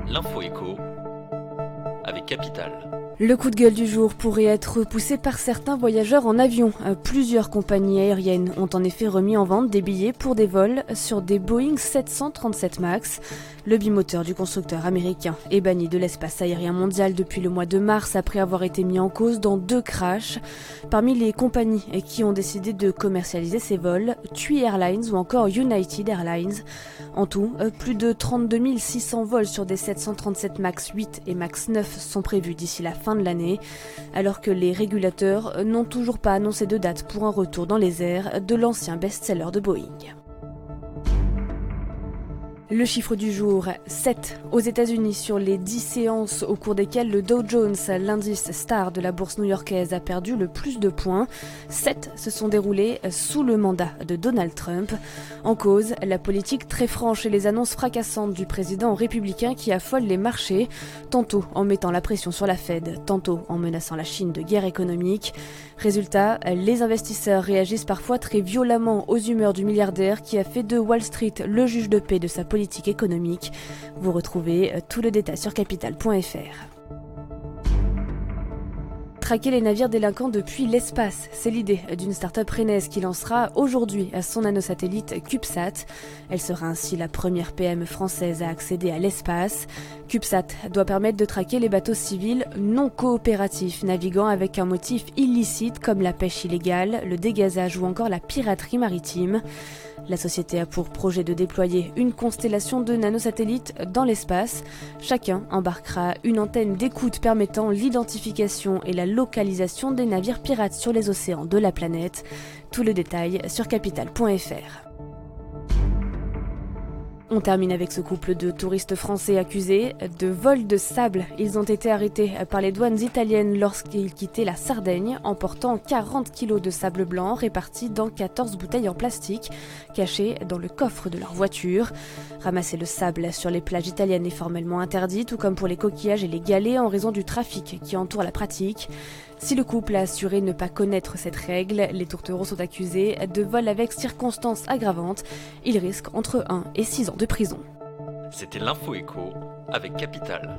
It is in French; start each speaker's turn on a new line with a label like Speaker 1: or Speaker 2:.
Speaker 1: L'info écho avec Capital.
Speaker 2: Le coup de gueule du jour pourrait être poussé par certains voyageurs en avion. Plusieurs compagnies aériennes ont en effet remis en vente des billets pour des vols sur des Boeing 737 MAX. Le bimoteur du constructeur américain est banni de l'espace aérien mondial depuis le mois de mars après avoir été mis en cause dans 2 crashs. Parmi les compagnies qui ont décidé de commercialiser ces vols, TUI Airlines ou encore United Airlines. En tout, plus de 32 600 vols sur des 737 MAX 8 et MAX 9 sont prévus d'ici la fin de l'année, alors que les régulateurs n'ont toujours pas annoncé de date pour un retour dans les airs de l'ancien best-seller de Boeing. Le chiffre du jour, 7 aux États-Unis sur les 10 séances au cours desquelles le Dow Jones, l'indice star de la bourse new-yorkaise, a perdu le plus de points. 7 se sont déroulés sous le mandat de Donald Trump. En cause, la politique très franche et les annonces fracassantes du président républicain qui affolent les marchés, tantôt en mettant la pression sur la Fed, tantôt en menaçant la Chine de guerre économique. Résultat, les investisseurs réagissent parfois très violemment aux humeurs du milliardaire qui a fait de Wall Street le juge de paix de sa politique économique. Vous retrouvez tout le détail sur capital.fr. Traquer les navires délinquants depuis l'espace, c'est l'idée d'une start-up rennaise qui lancera aujourd'hui son nanosatellite CubeSat. Elle sera ainsi la première PME française à accéder à l'espace. CubeSat doit permettre de traquer les bateaux civils non coopératifs naviguant avec un motif illicite comme la pêche illégale, le dégazage ou encore la piraterie maritime. La société a pour projet de déployer une constellation de nanosatellites dans l'espace. Chacun embarquera une antenne d'écoute permettant l'identification et la localisation des navires pirates sur les océans de la planète. Tout le détail sur capital.fr. On termine avec ce couple de touristes français accusés de vol de sable. Ils ont été arrêtés par les douanes italiennes lorsqu'ils quittaient la Sardaigne, emportant 40 kilos de sable blanc répartis dans 14 bouteilles en plastique, cachées dans le coffre de leur voiture. Ramasser le sable sur les plages italiennes est formellement interdit, tout comme pour les coquillages et les galets en raison du trafic qui entoure la pratique. Si le couple a assuré ne pas connaître cette règle, les tourtereaux sont accusés de vol avec circonstances aggravantes. Ils risquent entre 1 et 6 ans de prison.
Speaker 1: C'était l'info écho avec Capital.